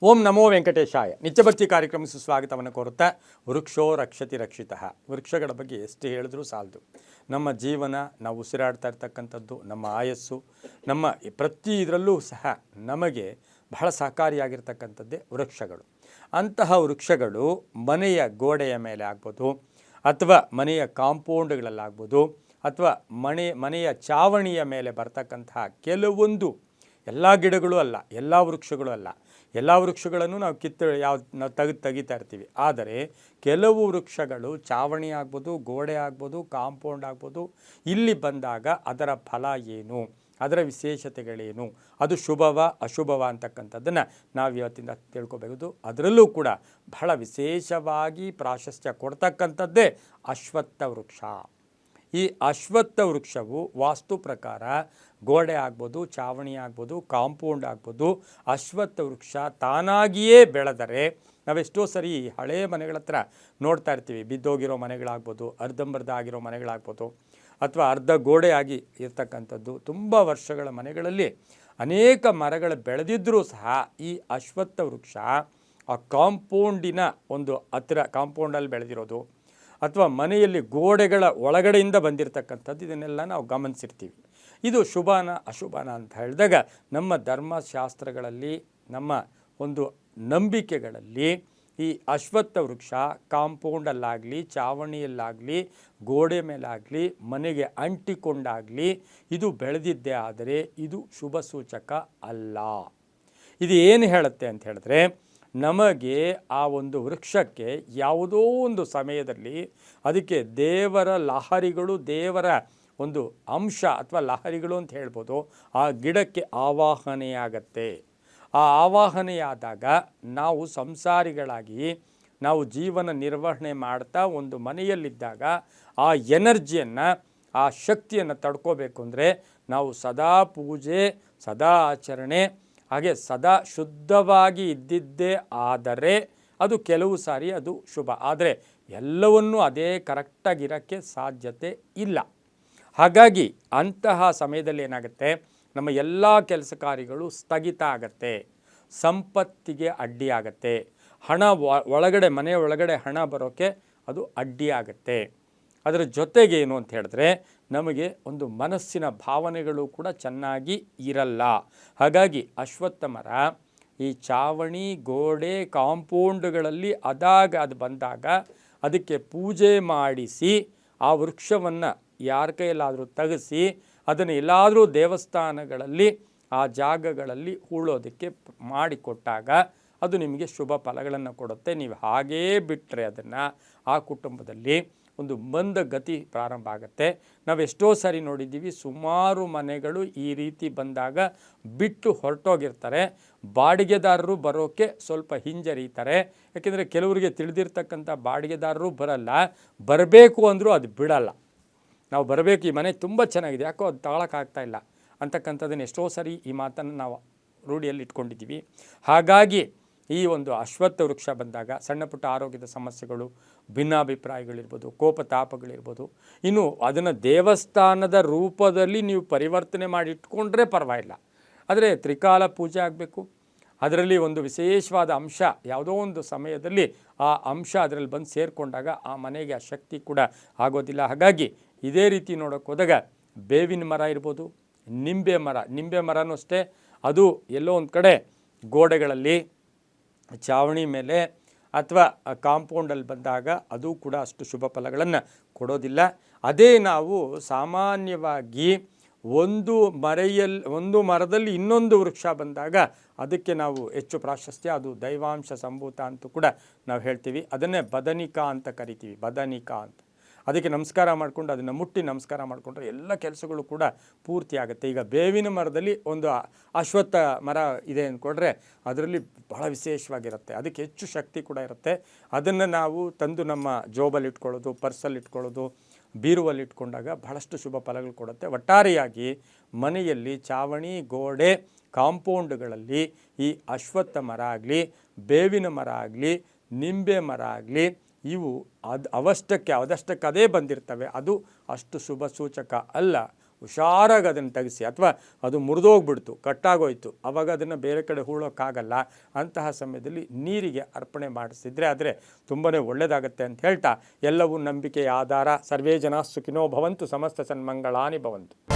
ಓಂ ನಮೋ ವೆಂಕಟೇಶಾಯ. ನಿತ್ಯಭಕ್ತಿ ಕಾರ್ಯಕ್ರಮ ಸುಸ್ವಾಗತವನ್ನು ಕೋರುತ್ತಾ, ವೃಕ್ಷೋ ರಕ್ಷತಿ ರಕ್ಷಿತಃ. ವೃಕ್ಷಗಳ ಬಗ್ಗೆ ಎಷ್ಟು ಹೇಳಿದ್ರೂ ಸಾಲದು. ನಮ್ಮ ಜೀವನ, ನಾವು ಉಸಿರಾಡ್ತಾ ಇರ್ತಕ್ಕಂಥದ್ದು, ನಮ್ಮ ಆಯಸ್ಸು, ನಮ್ಮ ಪ್ರತಿ ಇದರಲ್ಲೂ ಸಹ ನಮಗೆ ಬಹಳ ಸಹಕಾರಿಯಾಗಿರ್ತಕ್ಕಂಥದ್ದೇ ವೃಕ್ಷಗಳು. ಅಂತಹ ವೃಕ್ಷಗಳು ಮನೆಯ ಗೋಡೆಯ ಮೇಲೆ ಆಗ್ಬೋದು, ಅಥವಾ ಮನೆಯ ಕಾಂಪೌಂಡ್ಗಳಲ್ಲಾಗ್ಬೋದು, ಅಥವಾ ಮನೆಯ ಚಾವಣಿಯ ಮೇಲೆ ಬರ್ತಕ್ಕಂತಹ ಕೆಲವೊಂದು, ಎಲ್ಲ ಗಿಡಗಳು ಅಲ್ಲ, ಎಲ್ಲ ವೃಕ್ಷಗಳು ಅಲ್ಲ, ಎಲ್ಲ ವೃಕ್ಷಗಳನ್ನು ನಾವು ನಾವು ತೆಗಿತಾ ಇರ್ತೀವಿ. ಆದರೆ ಕೆಲವು ವೃಕ್ಷಗಳು ಚಾವಣಿ ಆಗ್ಬೋದು, ಗೋಡೆ ಆಗ್ಬೋದು, ಕಾಂಪೌಂಡ್ ಆಗ್ಬೋದು, ಇಲ್ಲಿ ಬಂದಾಗ ಅದರ ಫಲ ಏನು, ಅದರ ವಿಶೇಷತೆಗಳೇನು, ಅದು ಶುಭವ ಅಶುಭವ ಅಂತಕ್ಕಂಥದ್ದನ್ನು ನಾವು ಇವತ್ತಿಂದ ತಿಳ್ಕೊಬೇಕು. ಅದರಲ್ಲೂ ಕೂಡ ಬಹಳ ವಿಶೇಷವಾಗಿ ಪ್ರಾಶಸ್ತ್ಯ ಕೊಡ್ತಕ್ಕಂಥದ್ದೇ ಅಶ್ವತ್ಥ ವೃಕ್ಷ. ಈ ಅಶ್ವತ್ಥ ವೃಕ್ಷವು ವಾಸ್ತು ಪ್ರಕಾರ ಗೋಡೆ ಆಗ್ಬೋದು, ಚಾವಣಿ ಆಗ್ಬೋದು, ಕಾಂಪೌಂಡ್ ಆಗ್ಬೋದು, ಅಶ್ವತ್ಥ ವೃಕ್ಷ ತಾನಾಗಿಯೇ ಬೆಳೆದರೆ, ನಾವೆಷ್ಟೋ ಸರಿ ಹಳೆಯ ಮನೆಗಳ ಹತ್ರ ನೋಡ್ತಾ ಇರ್ತೀವಿ, ಬಿದ್ದೋಗಿರೋ ಮನೆಗಳಾಗ್ಬೋದು, ಅರ್ಧಂಬರ್ಧ ಆಗಿರೋ ಮನೆಗಳಾಗ್ಬೋದು, ಅಥವಾ ಅರ್ಧ ಗೋಡೆ ಆಗಿ ಇರ್ತಕ್ಕಂಥದ್ದು. ತುಂಬ ವರ್ಷಗಳ ಮನೆಗಳಲ್ಲಿ ಅನೇಕ ಮರಗಳು ಬೆಳೆದಿದ್ದರೂ ಸಹ ಈ ಅಶ್ವತ್ಥ ವೃಕ್ಷ ಆ ಕಾಂಪೌಂಡಿನ ಒಂದು ಹತ್ತಿರ, ಕಾಂಪೌಂಡಲ್ಲಿ ಬೆಳೆದಿರೋದು, ಅಥವಾ ಮನೆಯಲ್ಲಿ ಗೋಡೆಗಳ ಒಳಗಡೆಯಿಂದ ಬಂದಿರತಕ್ಕಂಥದ್ದು, ಇದನ್ನೆಲ್ಲ ನಾವು ಗಮನಿಸಿರ್ತೀವಿ. ಇದು ಶುಭನ ಅಶುಭನ ಅಂತ ಹೇಳಿದಾಗ, ನಮ್ಮ ಧರ್ಮಶಾಸ್ತ್ರಗಳಲ್ಲಿ, ನಮ್ಮ ಒಂದು ನಂಬಿಕೆಗಳಲ್ಲಿ ಈ ಅಶ್ವತ್ಥ ವೃಕ್ಷ ಕಾಂಪೌಂಡಲ್ಲಾಗಲಿ, ಚಾವಣಿಯಲ್ಲಾಗಲಿ, ಗೋಡೆ ಮೇಲಾಗಲಿ, ಮನೆಗೆ ಅಂಟಿಕೊಂಡಾಗಲಿ ಇದು ಬೆಳೆದಿದ್ದೇ ಆದರೆ ಇದು ಶುಭ ಸೂಚಕ ಅಲ್ಲ. ಇದು ಏನು ಹೇಳುತ್ತೆ ಅಂತ ಹೇಳಿದ್ರೆ, ನಮಗೆ ಆ ಒಂದು ವೃಕ್ಷಕ್ಕೆ ಯಾವುದೋ ಒಂದು ಸಮಯದಲ್ಲಿ ಅದಕ್ಕೆ ದೇವರ ಲಹರಿಗಳು, ದೇವರ ಒಂದು ಅಂಶ ಅಥವಾ ಲಹರಿಗಳು ಅಂತ ಹೇಳ್ಬೋದು, ಆ ಗಿಡಕ್ಕೆ ಆವಾಹನೆಯಾಗತ್ತೆ. ಆ ಆವಾಹನೆಯಾದಾಗ ನಾವು ಸಂಸಾರಿಗಳಾಗಿ ನಾವು ಜೀವನ ನಿರ್ವಹಣೆ ಮಾಡ್ತಾ ಒಂದು ಮನೆಯಲ್ಲಿದ್ದಾಗ ಆ ಎನರ್ಜಿಯನ್ನು, ಆ ಶಕ್ತಿಯನ್ನು ತಡ್ಕೋಬೇಕು ಅಂದರೆ ನಾವು ಸದಾ ಪೂಜೆ, ಸದಾ ಆಚರಣೆ, ಹಾಗೆ ಸದಾ ಶುದ್ಧವಾಗಿ ಇದ್ದಿದ್ದೇ ಆದರೆ ಅದು ಕೆಲವು ಸಾರಿ ಅದು ಶುಭ. ಆದರೆ ಎಲ್ಲವನ್ನೂ ಅದೇ ಕರೆಕ್ಟಾಗಿರೋಕ್ಕೆ ಸಾಧ್ಯತೆ ಇಲ್ಲ. ಹಾಗಾಗಿ ಅಂತಹ ಸಮಯದಲ್ಲಿ ಏನಾಗುತ್ತೆ, ನಮ್ಮ ಎಲ್ಲ ಕೆಲಸ ಕಾರ್ಯಗಳು ಸ್ಥಗಿತ ಆಗತ್ತೆ, ಸಂಪತ್ತಿಗೆ ಅಡ್ಡಿ ಆಗತ್ತೆ, ಹಣ ಒಳಗಡೆ, ಮನೆಯ ಒಳಗಡೆ ಹಣ ಬರೋಕ್ಕೆ ಅದು ಅಡ್ಡಿ ಆಗತ್ತೆ. ಅದರ ಜೊತೆಗೆ ಏನು ಅಂತ ಹೇಳಿದ್ರೆ, ನಮಗೆ ಒಂದು ಮನಸ್ಸಿನ ಭಾವನೆಗಳು ಕೂಡ ಚೆನ್ನಾಗಿ ಇರಲ್ಲ. ಹಾಗಾಗಿ ಅಶ್ವತ್ಥ ಮರ ಈ ಚಾವಣಿ, ಗೋಡೆ, ಕಾಂಪೌಂಡ್ಗಳಲ್ಲಿ ಅದು ಬಂದಾಗ ಅದಕ್ಕೆ ಪೂಜೆ ಮಾಡಿಸಿ, ಆ ವೃಕ್ಷವನ್ನು ಯಾರ ಕೈಯಲ್ಲಾದರೂ ತೆಗೆಸಿ ಅದನ್ನು ಎಲ್ಲಾದರೂ ದೇವಸ್ಥಾನಗಳಲ್ಲಿ, ಆ ಜಾಗಗಳಲ್ಲಿ ಹೂಳೋದಕ್ಕೆ ಮಾಡಿಕೊಟ್ಟಾಗ ಅದು ನಿಮಗೆ ಶುಭ ಫಲಗಳನ್ನು ಕೊಡುತ್ತೆ. ನೀವು ಹಾಗೇ ಬಿಟ್ಟರೆ ಅದನ್ನು, ಆ ಕುಟುಂಬದಲ್ಲಿ ಒಂದು ಮಂದಗತಿ ಪ್ರಾರಂಭ ಆಗುತ್ತೆ. ನಾವು ಎಷ್ಟೋ ಸಾರಿ ನೋಡಿದ್ದೀವಿ, ಸುಮಾರು ಮನೆಗಳು ಈ ರೀತಿ ಬಂದಾಗ ಬಿಟ್ಟು ಹೊರಟೋಗಿರ್ತಾರೆ. ಬಾಡಿಗೆದಾರರು ಬರೋಕ್ಕೆ ಸ್ವಲ್ಪ ಹಿಂಜರಿತಾರೆ. ಯಾಕೆಂದರೆ ಕೆಲವರಿಗೆ ತಿಳಿದಿರ್ತಕ್ಕಂಥ ಬಾಡಿಗೆದಾರರು ಬರಲ್ಲ, ಬರಬೇಕು ಅಂದರೂ ಅದು ಬಿಡಲ್ಲ. ನಾವು ಬರಬೇಕು, ಈ ಮನೆ ತುಂಬ ಚೆನ್ನಾಗಿದೆ, ಯಾಕೋ ಅದು ತಗೊಳಕ್ಕಾಗ್ತಾಯಿಲ್ಲ ಅಂತಕ್ಕಂಥದ್ದನ್ನು ಎಷ್ಟೋ ಸರಿ ಈ ಮಾತನ್ನು ನಾವು ರೂಢಿಯಲ್ಲಿ ಇಟ್ಕೊಂಡಿದ್ದೀವಿ. ಹಾಗಾಗಿ ಈ ಒಂದು ಅಶ್ವತ್ಥ ವೃಕ್ಷ ಬಂದಾಗ ಸಣ್ಣ ಪುಟ್ಟ ಆರೋಗ್ಯದ ಸಮಸ್ಯೆಗಳು, ಭಿನ್ನಾಭಿಪ್ರಾಯಗಳಿರ್ಬೋದು, ಕೋಪತಾಪಗಳಿರ್ಬೋದು, ಇನ್ನು ಅದನ್ನು ದೇವಸ್ಥಾನದ ರೂಪದಲ್ಲಿ ನೀವು ಪರಿವರ್ತನೆ ಮಾಡಿ ಇಟ್ಕೊಂಡ್ರೆ ಪರವಾಗಿಲ್ಲ. ಆದರೆ ತ್ರಿಕಾಲ ಪೂಜೆ ಆಗಬೇಕು, ಅದರಲ್ಲಿ ಒಂದು ವಿಶೇಷವಾದ ಅಂಶ ಯಾವುದೋ ಒಂದು ಸಮಯದಲ್ಲಿ ಆ ಅಂಶ ಅದರಲ್ಲಿ ಬಂದು ಸೇರಿಕೊಂಡಾಗ ಆ ಮನೆಗೆ ಆ ಶಕ್ತಿ ಕೂಡ ಆಗೋದಿಲ್ಲ. ಹಾಗಾಗಿ ಇದೇ ರೀತಿ ನೋಡೋಕೆ ಹೋದಾಗ ಬೇವಿನ ಮರ ಇರ್ಬೋದು, ನಿಂಬೆ ಮರನೂ ಅಷ್ಟೇ, ಅದು ಎಲ್ಲೋ ಒಂದು ಕಡೆ ಗೋಡೆಗಳಲ್ಲಿ, ಚಾವಣಿ ಮೇಲೆ ಅಥವಾ ಕಾಂಪೌಂಡಲ್ಲಿ ಬಂದಾಗ ಅದು ಕೂಡ ಅಷ್ಟು ಶುಭ ಫಲಗಳನ್ನು ಕೊಡೋದಿಲ್ಲ. ಅದೇ ನಾವು ಸಾಮಾನ್ಯವಾಗಿ ಒಂದು ಮರದಲ್ಲಿ ಇನ್ನೊಂದು ವೃಕ್ಷ ಬಂದಾಗ ಅದಕ್ಕೆ ನಾವು ಹೆಚ್ಚು ಪ್ರಾಶಸ್ತ್ಯ, ಅದು ದೈವಾಂಶ ಸಂಭೂತ ಅಂತೂ ಕೂಡ ನಾವು ಹೇಳ್ತೀವಿ. ಅದನ್ನೇ ಬದನಿಕಾ ಅಂತ ಕರಿತೀವಿ, ಬದನಿಕಾ ಅಂತ. ಅದಕ್ಕೆ ನಮಸ್ಕಾರ ಮಾಡಿಕೊಂಡು, ಅದನ್ನು ಮುಟ್ಟಿ ನಮಸ್ಕಾರ ಮಾಡಿಕೊಂಡ್ರೆ ಎಲ್ಲ ಕೆಲಸಗಳು ಕೂಡ ಪೂರ್ತಿ ಆಗುತ್ತೆ. ಈಗ ಬೇವಿನ ಮರದಲ್ಲಿ ಒಂದು ಅಶ್ವತ್ಥ ಮರ ಇದೆ ಅಂದ್ಕೊಂಡ್ರೆ ಅದರಲ್ಲಿ ಬಹಳ ವಿಶೇಷವಾಗಿರುತ್ತೆ, ಅದಕ್ಕೆ ಹೆಚ್ಚು ಶಕ್ತಿ ಕೂಡ ಇರುತ್ತೆ. ಅದನ್ನು ನಾವು ತಂದು ನಮ್ಮ ಜೋಬಲ್ಲಿ ಇಟ್ಕೊಳ್ಳೋದು, ಪರ್ಸಲ್ಲಿ ಇಟ್ಕೊಳ್ಳೋದು, ಬೀರುವಲ್ಲಿ ಇಟ್ಕೊಂಡಾಗ ಬಹಳಷ್ಟು ಶುಭ ಫಲಗಳು ಕೊಡುತ್ತೆ. ಒಟ್ಟಾರೆಯಾಗಿ ಮನೆಯಲ್ಲಿ ಚಾವಣಿ, ಗೋಡೆ, ಕಾಂಪೌಂಡ್ಗಳಲ್ಲಿ ಈ ಅಶ್ವತ್ಥ ಮರ ಆಗಲಿ, ಬೇವಿನ ಮರ ಆಗಲಿ, ನಿಂಬೆ ಮರ ಆಗಲಿ, ಇವು ಅದಷ್ಟಕ್ಕೆ ಅದೇ ಬಂದಿರ್ತವೆ. ಅದು ಅಷ್ಟು ಶುಭ ಸೂಚಕ ಅಲ್ಲ. ಹುಷಾರಾಗಿ ಅದನ್ನು ತೆಗೆಸಿ, ಅಥವಾ ಅದು ಮುರಿದೋಗ್ಬಿಡ್ತು, ಕಟ್ಟಾಗೋಯ್ತು, ಆವಾಗ ಅದನ್ನು ಬೇರೆ ಕಡೆ ಹೂಳೋಕ್ಕಾಗಲ್ಲ. ಅಂತಹ ಸಮಯದಲ್ಲಿ ನೀರಿಗೆ ಅರ್ಪಣೆ ಮಾಡಿಸಿದ್ರೆ ಆದರೆ ತುಂಬಾ ಒಳ್ಳೆಯದಾಗತ್ತೆ ಅಂತ ಹೇಳ್ತಾ, ಎಲ್ಲವೂ ನಂಬಿಕೆಯ ಆಧಾರ. ಸರ್ವೇ ಜನ ಸುಖಿನೋ ಭವಂತು, ಸಮಸ್ತ ಸನ್ಮಂಗಳಾನಿ ಭವಂತು.